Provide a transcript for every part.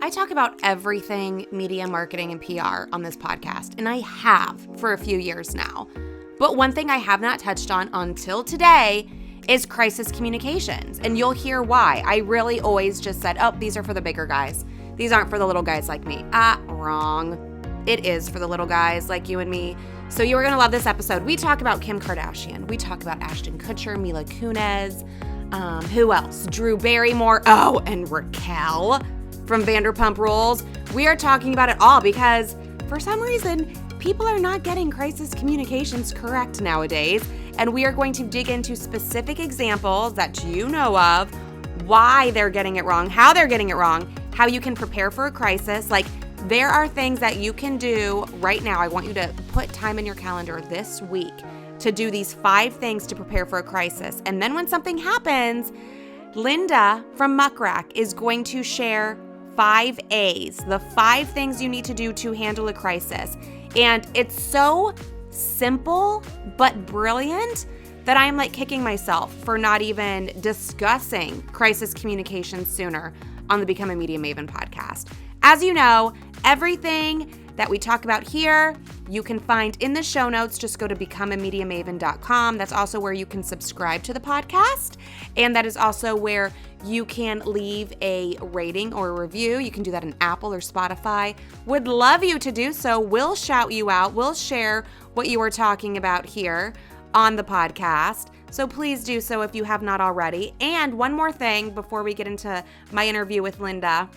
I talk about everything media marketing and PR on this podcast, and I have for a few years now. But one thing I have not touched on until today is crisis communications, and you'll hear why. I really always just said, oh, these are for the bigger guys. These aren't for the little guys like me. Wrong. It is for the little guys like you and me. So you are going to love this episode. We talk about Kim Kardashian. We talk about Ashton Kutcher, Mila Kunis. Who else? Drew Barrymore. Oh, and Raquel from Vanderpump Rules. We are talking about it all because for some reason, people are not getting crisis communications correct nowadays. And we are going to dig into specific examples that you know of, why they're getting it wrong, how they're getting it wrong, how you can prepare for a crisis. Like, there are things that you can do right now. I want you to put time in your calendar this week to do these 5 things to prepare for a crisis. And then when something happens, Linda from Muck Rack is going to share 5 A's, the 5 things you need to do to handle a crisis. And it's so simple but brilliant that I'm like kicking myself for not even discussing crisis communication sooner on the Become a Media Maven podcast. As you know, everything that we talk about here, you can find in the show notes. Just go to becomeamediamaven.com. That's also where you can subscribe to the podcast. And that is also where you can leave a rating or a review. You can do that on Apple or Spotify. Would love you to do so. We'll shout you out. We'll share what you are talking about here on the podcast. So please do so if you have not already. And one more thing before we get into my interview with Linda.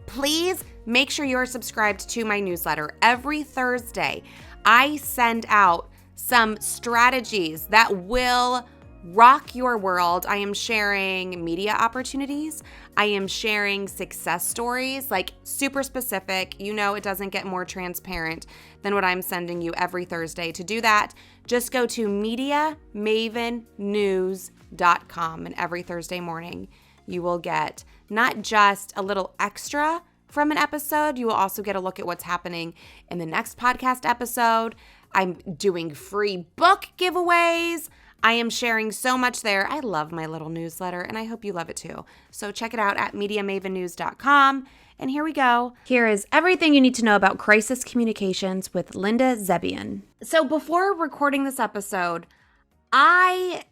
Please make sure you are subscribed to my newsletter. Every Thursday, I send out some strategies that will rock your world. I am sharing media opportunities. I am sharing success stories, like super specific. You know, it doesn't get more transparent than what I'm sending you every Thursday. To do that, just go to mediamavennews.com, and every Thursday morning, you will get not just a little extra from an episode, you will also get a look at what's happening in the next podcast episode. I'm doing free book giveaways. I am sharing so much there. I love my little newsletter, and I hope you love it too. So check it out at mediamavennews.com. And here we go. Here is everything you need to know about crisis communications with Linda Zebian. So before recording this episode, I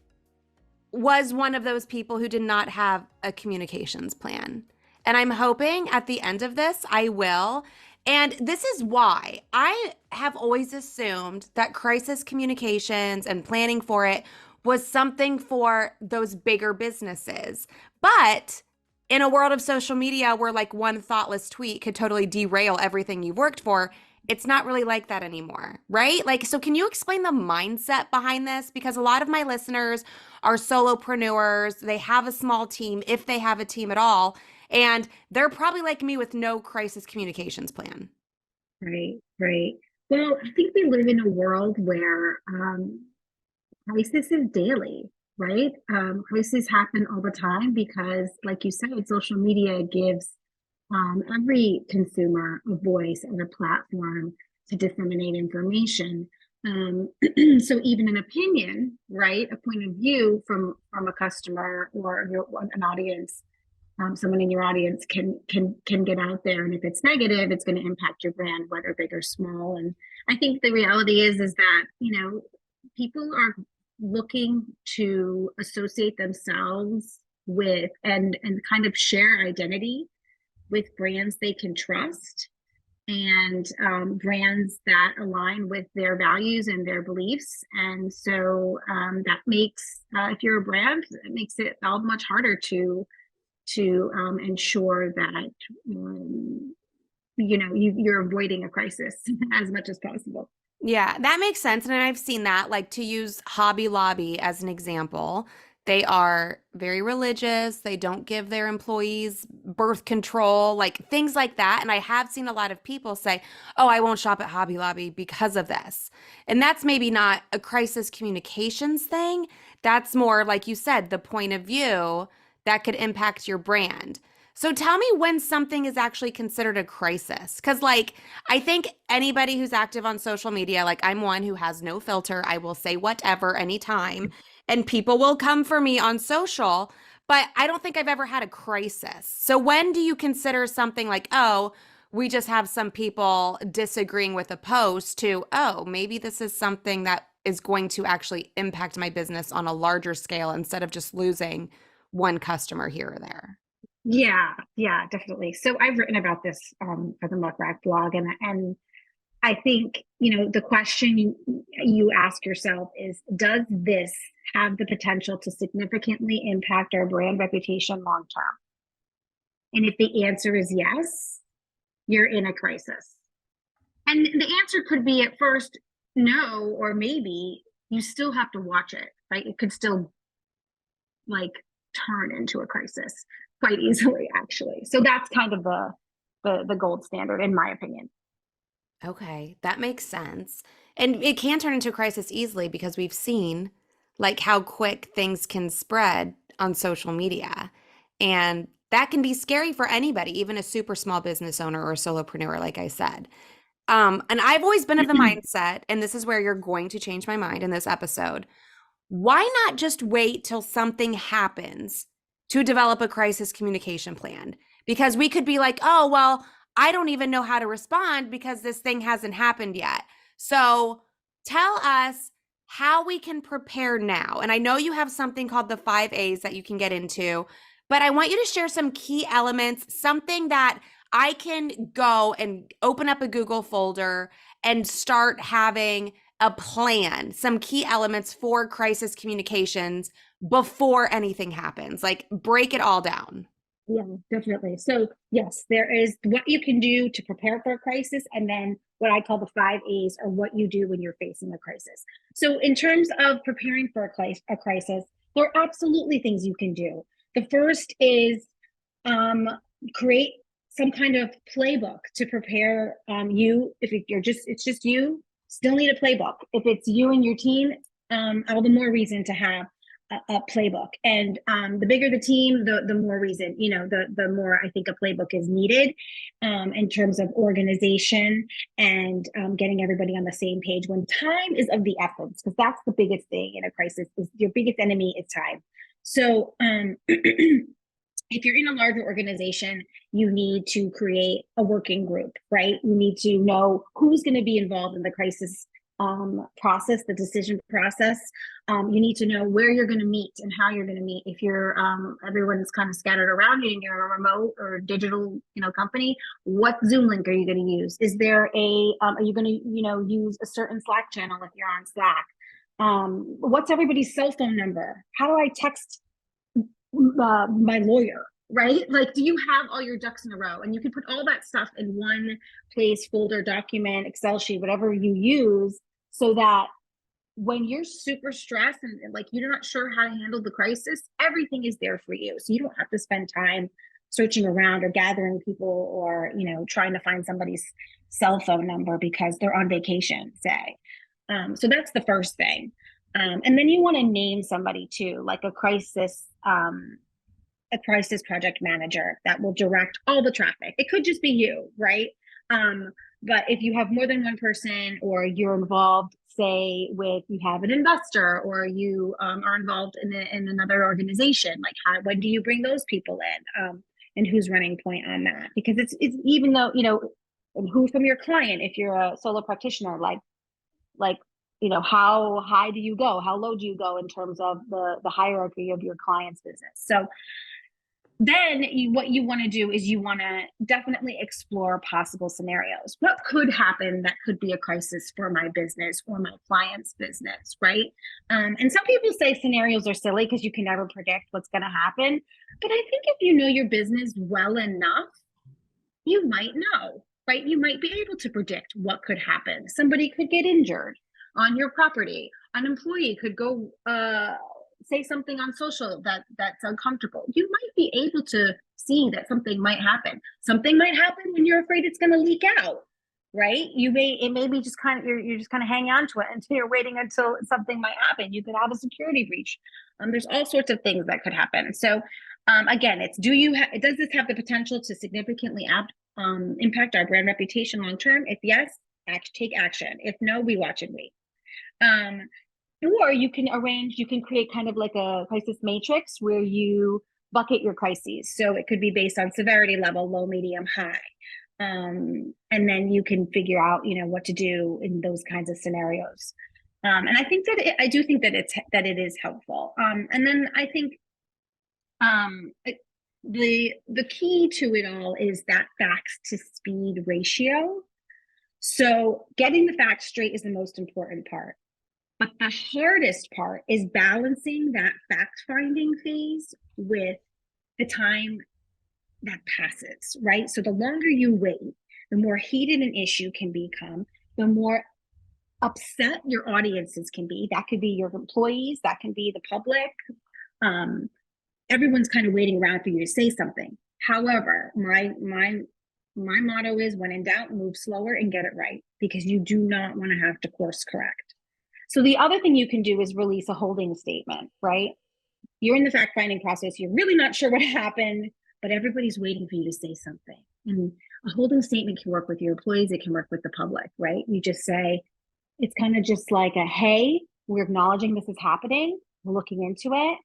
was one of those people who did not have a communications plan. And I'm hoping at the end of this, I will. And this is why I have always assumed that crisis communications and planning for it was something for those bigger businesses. But in a world of social media where like one thoughtless tweet could totally derail everything you've worked for, it's not really like that anymore, right? Like, so can you explain the mindset behind this? Because a lot of my listeners are solopreneurs. They have a small team, if they have a team at all, and they're probably like me with no crisis communications plan. Right, right. Well, I think we live in a world where crisis is daily, right? Crises happen all the time because, like you said, social media gives every consumer a voice and a platform to disseminate information. So even an opinion, right, a point of view from a customer or an audience, someone in your audience can get out there, and if it's negative, it's going to impact your brand, whether big or small. And I think the reality is that people are looking to associate themselves with and kind of share identity with brands they can trust, and brands that align with their values and their beliefs. And so that makes, if you're a brand, it makes it all much harder to ensure that you're avoiding a crisis as much as possible. Yeah, that makes sense. And I've seen that, like, to use Hobby Lobby as an example. They are very religious. They don't give their employees birth control, like things like that. And I have seen a lot of people say, oh, I won't shop at Hobby Lobby because of this. And that's maybe not a crisis communications thing. That's more, like you said, the point of view that could impact your brand. So tell me when something is actually considered a crisis. Because, like, I think anybody who's active on social media, like I'm one who has no filter, I will say whatever anytime, and people will come for me on social. but I don't think I've ever had a crisis. So when do you consider something like, oh, we just have some people disagreeing with a post to, oh, maybe this is something that is going to actually impact my business on a larger scale instead of just losing one customer here or there? Yeah, definitely. So I've written about this for the Muck Rack blog, and I think, the question you ask yourself is, does this have the potential to significantly impact our brand reputation long term? And if the answer is yes, you're in a crisis. And the answer could be at first no, or maybe you still have to watch it, right? It could still like turn into a crisis quite easily, actually. So that's kind of the gold standard, in my opinion. Okay, that makes sense. And it can turn into a crisis easily because we've seen like how quick things can spread on social media. And that can be scary for anybody, even a super small business owner or a solopreneur, like I said. And I've always been of the mindset, and this is where you're going to change my mind in this episode. Why not just wait till something happens to develop a crisis communication plan? Because we could be like, oh, well, I don't even know how to respond because this thing hasn't happened yet. So tell us how we can prepare now. And I know you have something called the 5 A's that you can get into, but I want you to share some key elements, something that I can go and open up a Google folder and start having a plan, some key elements for crisis communications before anything happens. Like break it all down. Yeah, definitely. So, yes, there is what you can do to prepare for a crisis, and then what I call the 5 A's, or what you do when you're facing a crisis. So, in terms of preparing for a crisis, there are absolutely things you can do. The first is create some kind of playbook to prepare you. If it's just you, still need a playbook. If it's you and your team, all the more reason to have a playbook. And the bigger the team, the more reason, the more I think a playbook is needed in terms of organization and getting everybody on the same page when time is of the essence, because that's the biggest thing in a crisis. Is your biggest enemy is time. So if you're in a larger organization, you need to create a working group, right? You need to know who's going to be involved in the crisis process, the decision process. You need to know where you're going to meet and how you're going to meet. If you're everyone's kind of scattered around and you're a remote or digital, company, what Zoom link are you going to use? Is there are you going to, use a certain Slack channel if you're on Slack? What's everybody's cell phone number? How do I text my lawyer? Right? Like, do you have all your ducks in a row? And you can put all that stuff in one place, folder, document, Excel sheet, whatever you use, so that when you're super stressed and like you're not sure how to handle the crisis, everything is there for you. So you don't have to spend time searching around or gathering people or, trying to find somebody's cell phone number because they're on vacation, say. So that's the first thing. And then you want to name somebody too, like a crisis project manager that will direct all the traffic. It could just be you, right? But if you have more than one person, or you're involved, say you have an investor, or you are involved in another organization, like when do you bring those people in? And who's running point on that? Because it's even though, and who's from your client, if you're a solo practitioner, like, how high do you go? How low do you go in terms of the hierarchy of your client's business? So then what you want to do is you want to definitely explore possible scenarios. What could happen that could be a crisis for my business or my client's business, right? And some people say scenarios are silly because you can never predict what's going to happen. But I think if you know your business well enough, you might know, right? You might be able to predict what could happen. Somebody could get injured on your property. An employee could go say something on social that's uncomfortable. You might be able to see that something might happen. Something might happen when you're afraid it's going to leak out, right? It may be just kind of, you're just kind of hanging on to it until you're waiting until something might happen. You could have a security breach. There's all sorts of things that could happen. So again, does this have the potential to significantly impact our brand reputation long term? If yes, take action. If no, we watch and wait. Or you can create kind of like a crisis matrix where you bucket your crises. So it could be based on severity level, low, medium, high. And then you can figure out, what to do in those kinds of scenarios. And I think that I do think that it is helpful. And then I think the key to it all is that facts to speed ratio. So getting the facts straight is the most important part. But the hardest part is balancing that fact-finding phase with the time that passes, right? So the longer you wait, the more heated an issue can become, the more upset your audiences can be. That could be your employees, that can be the public. Everyone's kind of waiting around for you to say something. However, my motto is, when in doubt, move slower and get it right, because you do not want to have to course correct. So the other thing you can do is release a holding statement, right? You're in the fact-finding process. You're really not sure what happened, but everybody's waiting for you to say something. And a holding statement can work with your employees. It can work with the public, right? You just say, it's kind of just like a, hey, we're acknowledging this is happening. We're looking into it.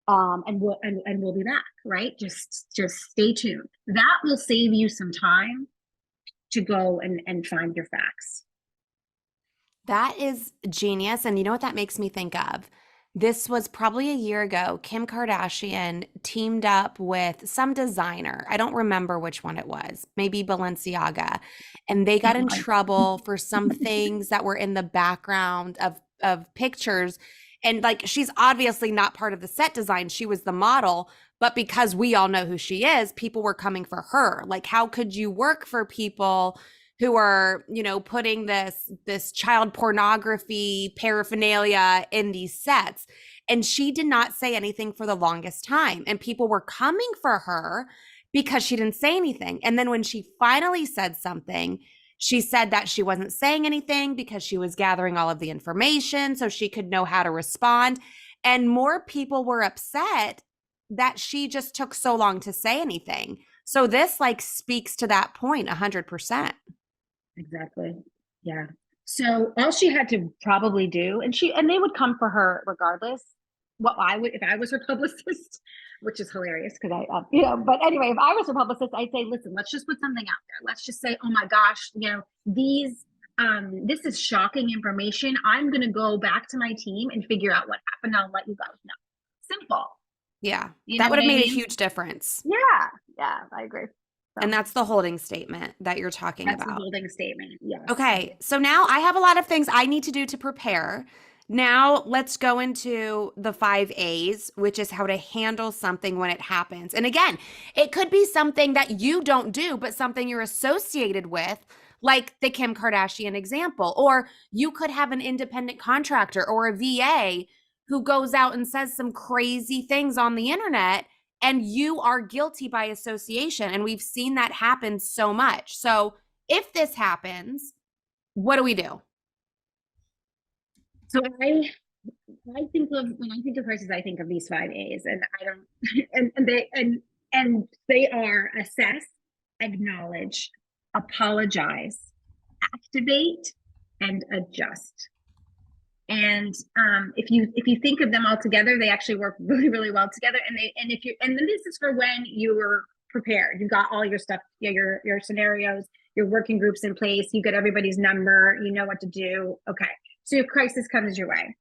And we'll be back, right? Just stay tuned. That will save you some time to go and find your facts. That is genius. And you know what that makes me think of? This was probably a year ago. Kim Kardashian teamed up with some designer. I don't remember which one it was, maybe Balenciaga. And they got in trouble for some things that were in the background of pictures. And like, she's obviously not part of the set design. She was the model. But because we all know who she is, people were coming for her. Like, how could you work for people who are, putting this child pornography paraphernalia in these sets? And she did not say anything for the longest time. And people were coming for her because she didn't say anything. And then when she finally said something, she said that she wasn't saying anything because she was gathering all of the information so she could know how to respond. And more people were upset that she just took so long to say anything. So this speaks to that point 100%. Exactly. Yeah. So all she had to probably do, and they would come for her regardless. What I would, if I was her publicist, which is hilarious because but anyway, if I was her publicist, I'd say, listen, let's just put something out there. Let's just say, oh my gosh, this is shocking information. I'm going to go back to my team and figure out what happened. I'll let you guys know. Simple. Yeah. That would have made a huge difference. Yeah. Yeah. I agree. And that's the holding statement that you're talking about. That's the holding statement. Yes. Okay. So now I have a lot of things I need to do to prepare. Now let's go into the 5 A's, which is how to handle something when it happens. And again, it could be something that you don't do, but something you're associated with, like the Kim Kardashian example. Or you could have an independent contractor or a VA who goes out and says some crazy things on the internet, and you are guilty by association. And we've seen that happen so much. So if this happens, what do we do? So when I think of crisis, I think of these 5 A's, and I don't, and they are assess, acknowledge, apologize, activate, and adjust. And if you think of them all together, they actually work really, really well together. And then this is for when you were prepared. You got all your stuff, your scenarios, your working groups in place. You get everybody's number. You know what to do. Okay. So your crisis comes your way.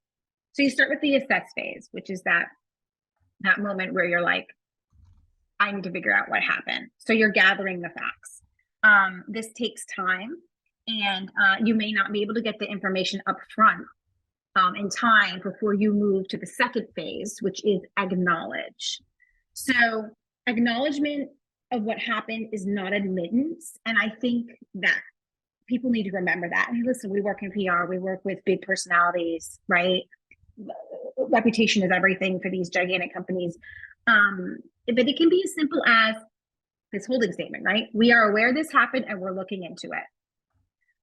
So you start with the assess phase, which is that moment where you're like, I need to figure out what happened. So you're gathering the facts. This takes time, and you may not be able to get the information up front in time before you move to the second phase, which is acknowledge. So acknowledgement of what happened is not admittance. And I think that people need to remember that. And listen, we work in PR, we work with big personalities, right? Reputation is everything for these gigantic companies. But it can be as simple as this holding statement, right? We are aware this happened and we're looking into it.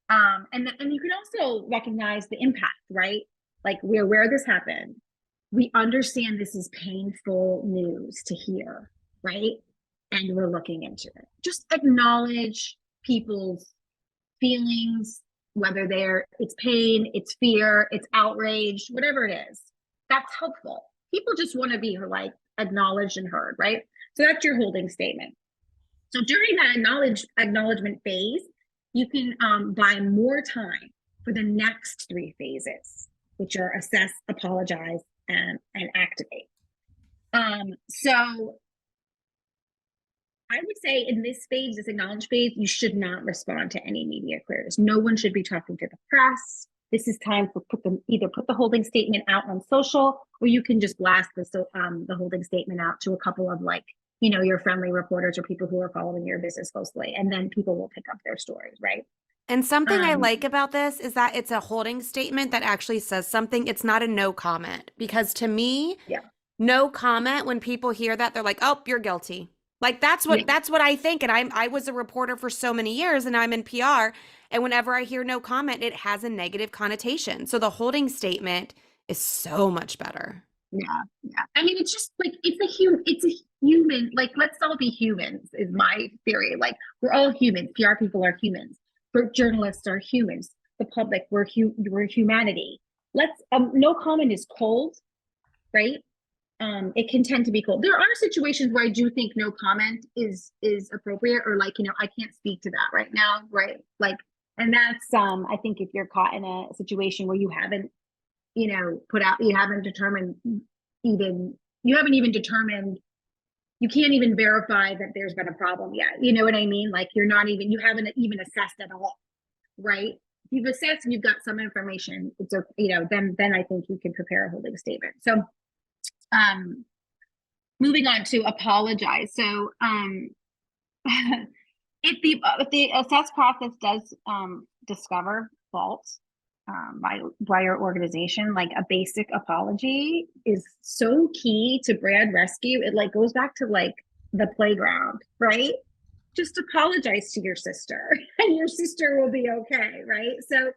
And you can also recognize the impact, right? Like, we're aware this happened. We understand this is painful news to hear, right? And we're looking into it. Just acknowledge people's feelings, whether it's pain, it's fear, it's outrage, whatever it is. That's helpful. People just want to be like, acknowledged and heard, right? So that's your holding statement. So during that acknowledgement phase, you can buy more time for the next three phases, which are assess, apologize, and activate. So I would say in this phase, this acknowledge phase, you should not respond to any media queries. No one should be talking to the press. This is time for either put the holding statement out on social, or you can just blast the holding statement out to a couple of like, you know, your friendly reporters or people who are following your business closely, and then people will pick up their stories, right? And something I like about this is that it's a holding statement that actually says something. It's not a no comment, because to me, Yeah. no comment, when people hear that, they're like, "Oh, you're guilty." Like that's what I think, and I was a reporter for so many years, and I'm in PR, and whenever I hear no comment, it has a negative connotation. So the holding statement is so much better. Yeah, yeah. I mean, it's just like it's a human. Like, let's all be humans, is my theory. Like, we're all humans. PR people are humans. Journalists are humans. The public, we're humanity. Let's no comment is cold, right? It can tend to be cold. There are situations where I do think no comment is appropriate, or like, you know, I can't speak to that right now, right? Like, and that's I think if you're caught in a situation where you haven't, you know, you haven't even determined, you can't even verify that there's been a problem yet. You know what I mean? Like, you haven't even assessed at all, right? If you've assessed and you've got some information, it's a, you know, then I think you can prepare a holding statement. So moving on to apologize. So if the assess process does discover fault by your organization, like a basic apology is so key to brand rescue. It like goes back to like the playground, right? Just apologize to your sister and your sister will be okay, right? So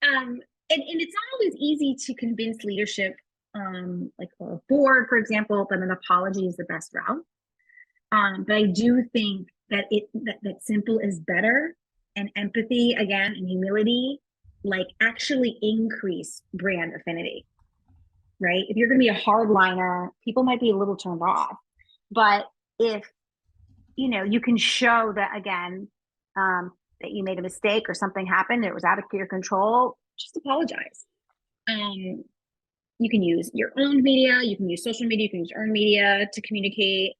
and it's not always easy to convince leadership, like or a board, for example, that an apology is the best route. But I do think that that simple is better, and empathy again and humility like actually increase brand affinity, right? If you're going to be a hardliner, people might be a little turned off. But if, you know, you can show that again, that you made a mistake or something happened, it was out of your control, just apologize. You can use your own media, you can use social media, you can use earned media to communicate.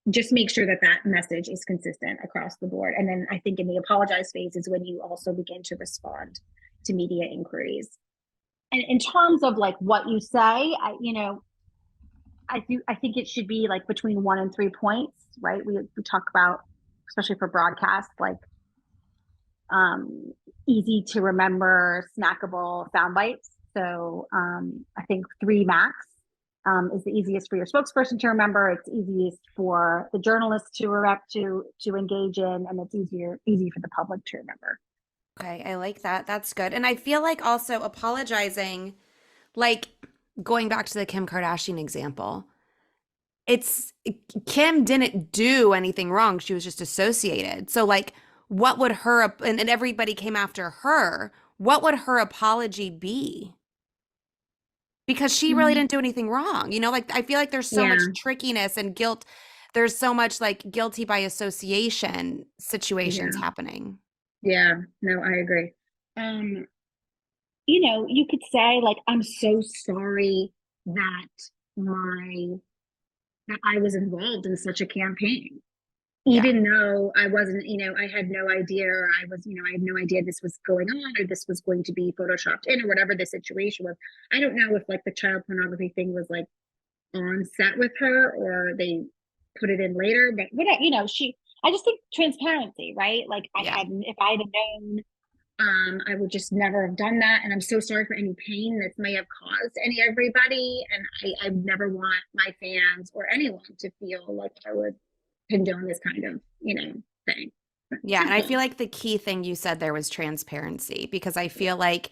Just make sure that that message is consistent across the board. And then I think in the apologize phase is when you also begin to respond to media inquiries. And in terms of like what you say, I think it should be like between 1 and 3 points, right? We talk about, especially for broadcast, like easy to remember, snackable sound bites. So I think 3 max is the easiest for your spokesperson to remember. It's easiest for the journalist to engage in, and it's easy for the public to remember. Okay, I like that. That's good. And I feel like also apologizing, like going back to the Kim Kardashian example, Kim didn't do anything wrong. She was just associated. So like, what would her, and everybody came after her, what would her apology be? Because she really didn't do anything wrong. You know, like I feel like there's so much trickiness and guilt. There's so much like guilty by association situations happening. Yeah, no, I agree. You know, you could say like, I'm so sorry that I was involved in such a campaign. Even though I wasn't, you know, I had no idea, or I had no idea this was going on, or this was going to be photoshopped in, or whatever the situation was. I don't know if like the child pornography thing was like on set with her, or they put it in later, but what, you know, I just think transparency, right? Like if I had known, I would just never have done that. And I'm so sorry for any pain this may have caused everybody. And I never want my fans or anyone to feel like I would condone this kind of, you know, thing. Yeah, and I feel like the key thing you said there was transparency, because I feel like,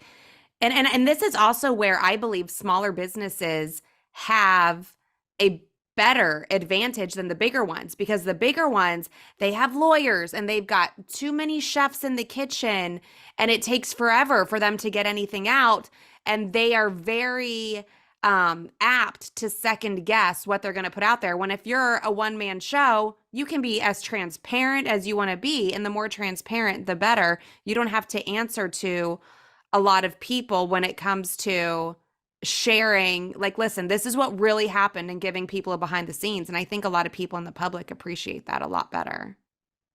and this is also where I believe smaller businesses have a better advantage than the bigger ones, because the bigger ones, they have lawyers and they've got too many chefs in the kitchen, and it takes forever for them to get anything out, and they are very apt to second guess what they're going to put out there. When if you're a one-man show, you can be as transparent as you want to be, and the more transparent, the better. You don't have to answer to a lot of people when it comes to sharing, like, listen, this is what really happened, and giving people a behind the scenes. And I think a lot of people in the public appreciate that a lot better.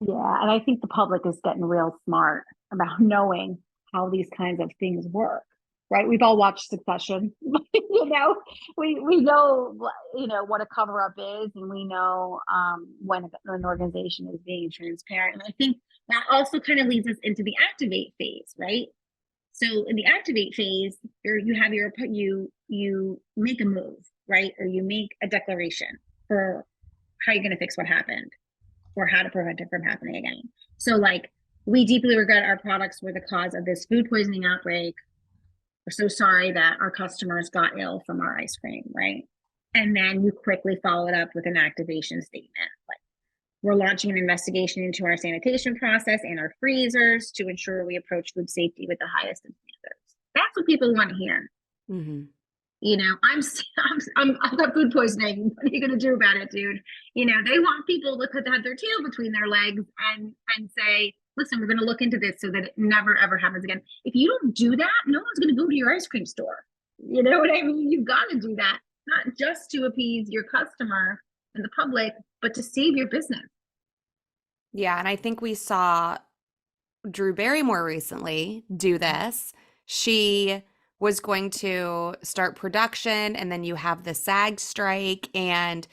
Yeah, and I think the public is getting real smart about knowing how these kinds of things work, right? We've all watched Succession. We know what a cover up is, and we know when an organization is being transparent. And I think that also kind of leads us into the activate phase, right? So in the activate phase, you have you make a move, right? Or you make a declaration for how you're going to fix what happened, or how to prevent it from happening again. So like, we deeply regret our products were the cause of this food poisoning outbreak. We're so sorry that our customers got ill from our ice cream, right? And then you quickly follow it up with an activation statement. Like, we're launching an investigation into our sanitation process and our freezers to ensure we approach food safety with the highest standards. That's what people want to hear. Mm-hmm. I've got food poisoning. What are you going to do about it, dude? They want people to have their tail between their legs and say, listen, we're going to look into this so that it never, ever happens again. If you don't do that, no one's going to go to your ice cream store. You know what I mean? You've got to do that, not just to appease your customer and the public, but to save your business. Yeah, and I think we saw Drew Barrymore recently do this. She was going to start production, and then you have the SAG strike, and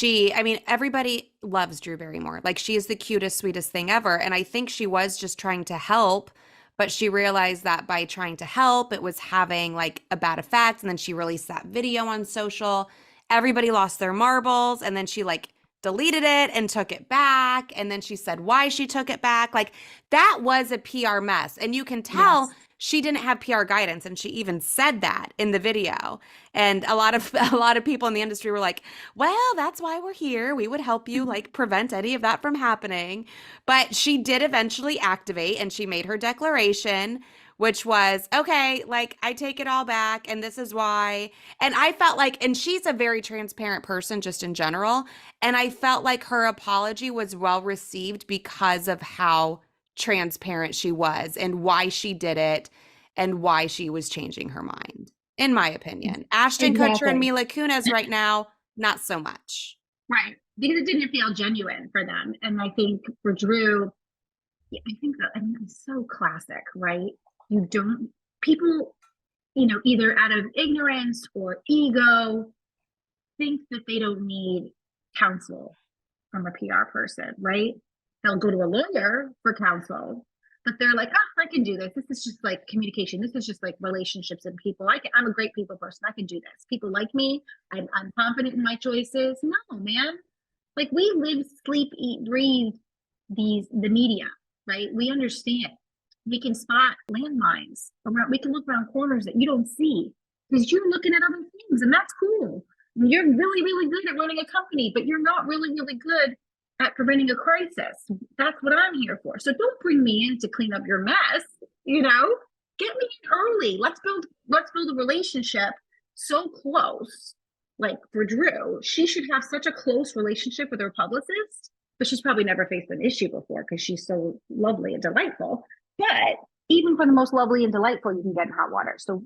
I mean, everybody loves Drew Barrymore. Like, she is the cutest, sweetest thing ever. And I think she was just trying to help, but she realized that by trying to help, it was having like a bad effect. And then she released that video on social. Everybody lost their marbles. And then she like deleted it and took it back. And then she said why she took it back. Like, that was a PR mess. And you can tell Yes. she didn't have PR guidance. And she even said that in the video. And a lot of people in the industry were like, well, that's why we're here. We would help you like prevent any of that from happening. But she did eventually activate, and she made her declaration, which was, okay, like, I take it all back, and this is why. And I felt like, and she's a very transparent person just in general. And I felt like her apology was well received because of how transparent she was and why she did it and why she was changing her mind, in my opinion. Ashton Kutcher and Exactly. Mila Kunis right now, not so much. Right. Because it didn't feel genuine for them. And I think for Drew, I think that, it's so classic, right? You don't, people, either out of ignorance or ego, think that they don't need counsel from a PR person, right? They'll go to a lawyer for counsel, but they're like, oh, I can do this. This is just like communication. This is just like relationships and people. I'm a great people person. I can do this. People like me. I'm confident in my choices. No, man. Like, we live, sleep, eat, breathe the media, right? We understand. We can spot landmines around. We can look around corners that you don't see because you're looking at other things, and that's cool. You're really, really good at running a company, but you're not really, really good at preventing a crisis. That's what I'm here for. So don't bring me in to clean up your mess. Get me in early. Let's build a relationship so close. Like, for Drew, she should have such a close relationship with her publicist, but she's probably never faced an issue before because she's so lovely and delightful. But even for the most lovely and delightful, you can get in hot water. So,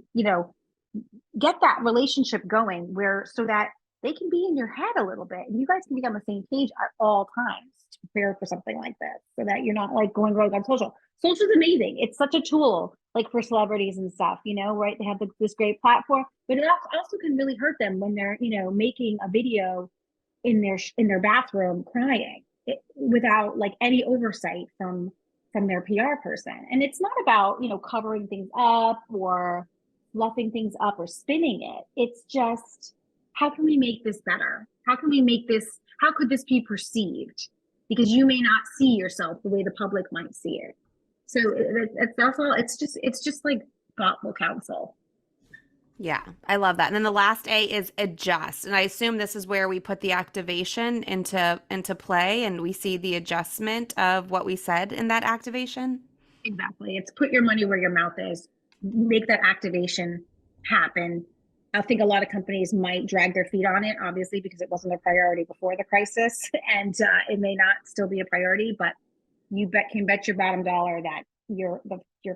get that relationship going so that they can be in your head a little bit, and you guys can be on the same page at all times to prepare for something like this, so that you're not like going rogue on social. Social is amazing. It's such a tool, like for celebrities and stuff, right? They have this great platform, but it also can really hurt them when they're, making a video in their bathroom crying without like any oversight from their PR person. And it's not about, covering things up or fluffing things up or spinning it. It's just, how can we make this better? How could this be perceived? Because you may not see yourself the way the public might see it. So it's just like thoughtful counsel. Yeah, I love that. And then the last A is adjust. And I assume this is where we put the activation into play, and we see the adjustment of what we said in that activation. Exactly. It's put your money where your mouth is. Make that activation happen. I think a lot of companies might drag their feet on it, obviously, because it wasn't a priority before the crisis, and it may not still be a priority. But you can bet your bottom dollar that your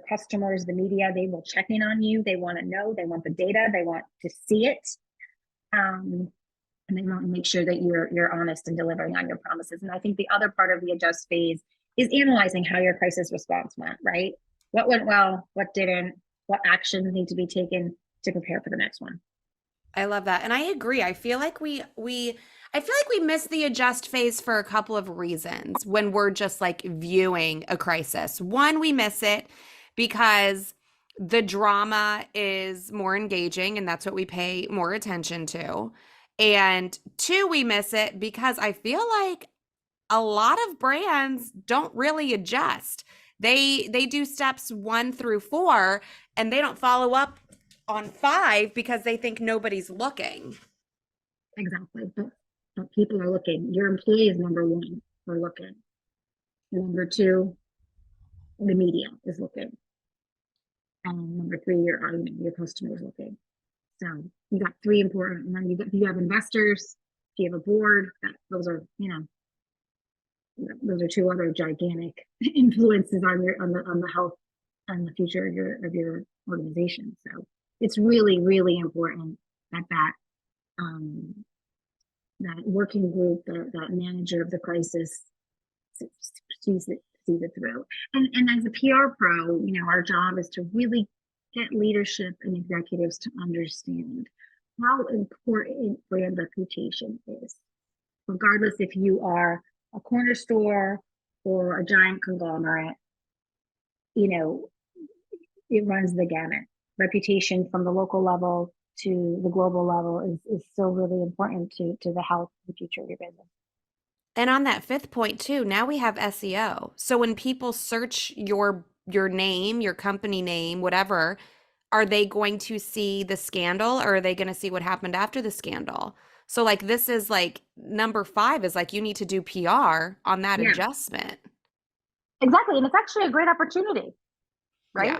customers, the media, they will check in on you. They want to know. They want the data. They want to see it, and they want to make sure that you're honest and delivering on your promises. And I think the other part of the adjust phase is analyzing how your crisis response went. Right? What went well? What didn't? What actions need to be taken to prepare for the next one? I love that. And I agree. I feel like we miss the adjust phase for a couple of reasons when we're just like viewing a crisis. One, we miss it because the drama is more engaging and that's what we pay more attention to. And two, we miss it because I feel like a lot of brands don't really adjust. They do steps 1 through 4 and they don't follow up on 5 because they think nobody's looking. Exactly. But people are looking. Your employees, number one, are looking. Number two, the media is looking. And number three, your customers looking. So you got three important, and then you have investors, if you have a board, those are, those are two other gigantic influences on the health and the future of your organization. So it's really, really important that um, that working group, that manager of the crisis sees it through. And as a PR pro, our job is to really get leadership and executives to understand how important brand reputation is, regardless if you are a corner store or a giant conglomerate. It runs the gamut. Reputation from the local level to the global level is still really important to the health and future of your business. And on that fifth point too, now we have SEO. So when people search your name, your company name, whatever, are they going to see the scandal or are they going to see what happened after the scandal? So like this is like number 5 is like you need to do PR on that Yeah, adjustment. exactly. And it's actually a great opportunity, right? Yeah.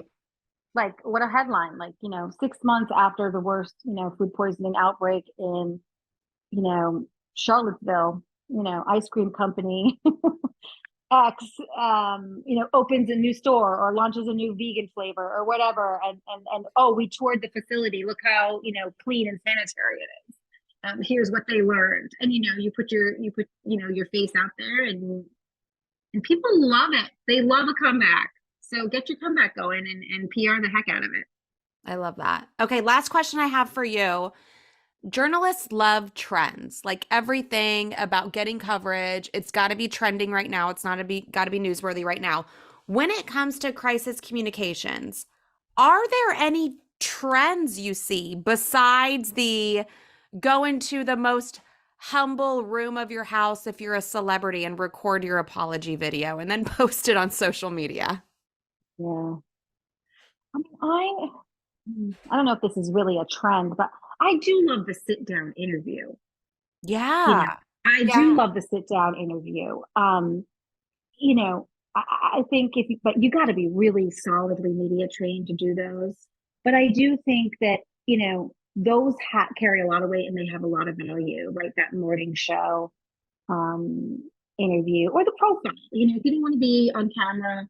Like what a headline, like, 6 months after the worst, food poisoning outbreak in, Charlottesville, ice cream company X, opens a new store or launches a new vegan flavor or whatever. And oh, we toured the facility. Look how, clean and sanitary it is. Here's what they learned. And, you put your face out there and people love it. They love a comeback. So get your comeback going and PR the heck out of it. I love that. Okay, last question I have for you. Journalists love trends, like everything about getting coverage. It's got to be trending right now. It's not got to be newsworthy right now. When it comes to crisis communications, are there any trends you see besides the go into the most humble room of your house if you're a celebrity and record your apology video and then post it on social media? Yeah. I don't know if this is really a trend, but I do love the sit down interview. You know, Yeah. I do Yeah. love the sit down interview. You know, I think but you got to be really solidly media trained to do those. But I do think that, those carry a lot of weight and they have a lot of value, like that morning show um, interview or the profile. If you don't want to be on camera,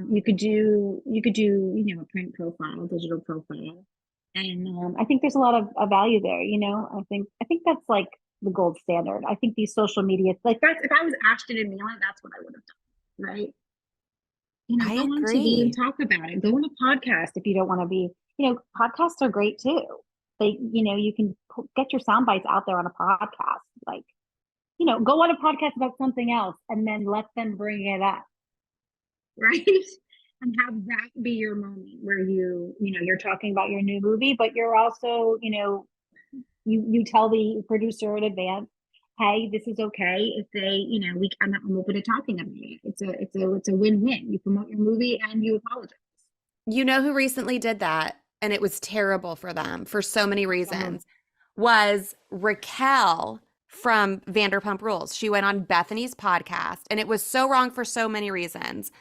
you could do a print profile, digital profile, and I think there's a lot of value there. I think that's like the gold standard. I think these social media, like that's if I was Ashton and Milan, that's what I would have done, right? I Go on TV and agree. talk about it. Go on a podcast if you don't want to be. Podcasts are great too. You can get your sound bites out there on a podcast. Like, go on a podcast about something else and then let them bring it up, right? And have that be your moment where you're talking about your new movie, but you're also, you tell the producer in advance, hey, this is okay if they, I'm open to talking about it. It's a win-win. You promote your movie and you apologize. You know who recently did that and it was terrible for them for so many Oh, reasons was Raquel from Vanderpump Rules. She went on Bethany's podcast and it was so wrong for so many reasons.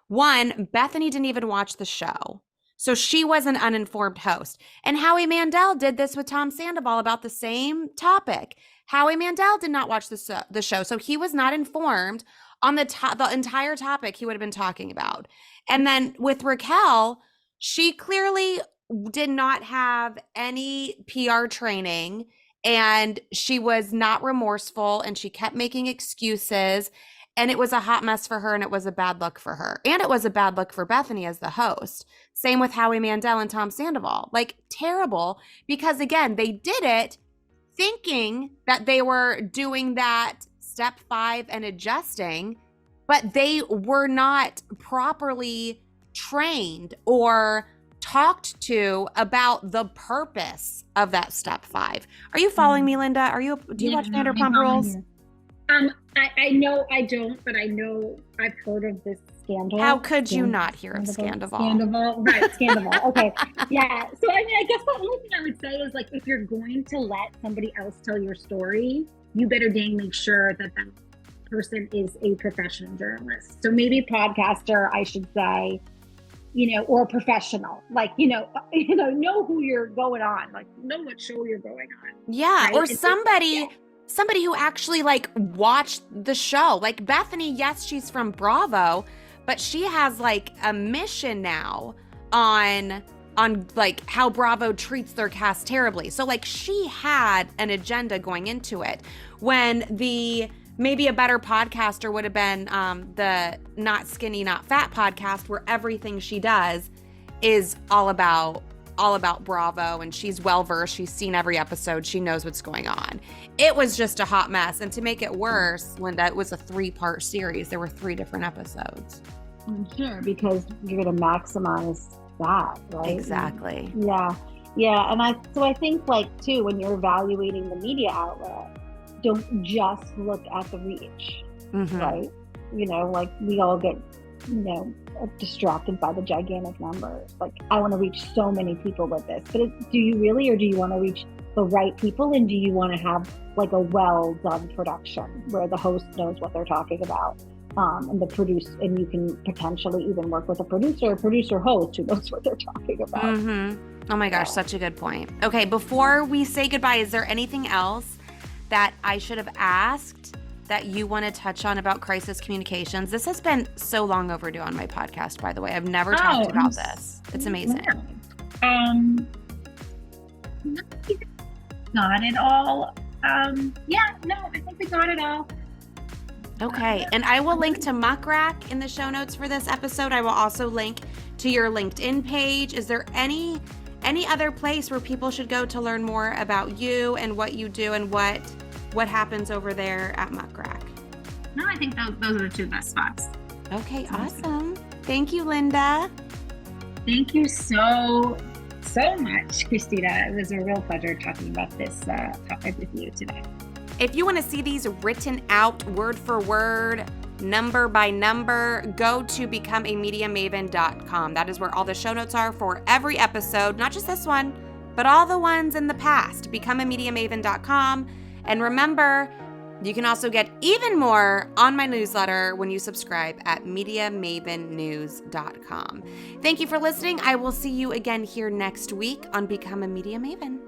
One, Bethany didn't even watch the show. So she was an uninformed host. And Howie Mandel did this with Tom Sandoval about the same topic. Howie Mandel did not watch the show, so he was not informed on the entire topic he would have been talking about. And then with Raquel, she clearly did not have any PR training, and she was not remorseful, and she kept making excuses, and it was a hot mess for her, and it was a bad look for her. And it was a bad look for Bethany as the host. Same with Howie Mandel and Tom Sandoval. Like, terrible, because again, they did it thinking that they were doing that step 5 and adjusting, but they were not properly trained or talked to about the purpose of that step 5. Are you following me, Linda? Do you watch Vanderpump Rules? I know I don't, but I know I've heard of this scandal. How could you not hear of Scandival? Scandival, right, Scandival. Okay, yeah. So I mean, I guess the only thing I would say is, like, if you're going to let somebody else tell your story, you better dang make sure that that person is a professional journalist. So maybe podcaster, I should say, or professional, like, know who you're going on, like, know what show you're going on. Yeah, right? or somebody who actually, like, watched the show. Like, Bethany, yes, she's from Bravo, but she has, like, a mission now on like how Bravo treats their cast terribly. So, like, she had an agenda going into it, when maybe a better podcaster would have been the Not Skinny, Not Fat podcast, where everything she does is all about Bravo, and she's well-versed. She's seen every episode. She knows what's going on. It was just a hot mess. And to make it worse, Linda, it was a 3-part series. There were 3 different episodes. Sure, because you're going to maximize that, right? Exactly. Yeah. Yeah. And I think, like, too, when you're evaluating the media outlet, don't just look at the reach, right? Like, we all get, distracted by the gigantic numbers. Like, I want to reach so many people with this, but do you really, or do you want to reach the right people? And do you want to have, like, a well done production where the host knows what they're talking about? And you can potentially even work with a producer host who knows what they're talking about. Oh my gosh, such a good point. Okay, before we say goodbye, is there anything else that I should have asked that you want to touch on about crisis communications? This has been so long overdue on my podcast, by the way. I've never talked about this. It's amazing. Got it all. I think we got it all. Okay, and I will link to Muck Rack in the show notes for this episode. I will also link to your LinkedIn page. Is there any other place where people should go to learn more about you and what you do and what happens over there at Muck Rack? No, I think those are the 2 best spots. Okay, awesome. Thank you, Linda. Thank you so much, Christina. It was a real pleasure talking about this topic with you today. If you want to see these written out word for word, number by number, go to becomeamediamaven.com. That is where all the show notes are for every episode, not just this one, but all the ones in the past. Becomeamediamaven.com. And remember, you can also get even more on my newsletter when you subscribe at MediaMavenNews.com. Thank you for listening. I will see you again here next week on Become a Media Maven.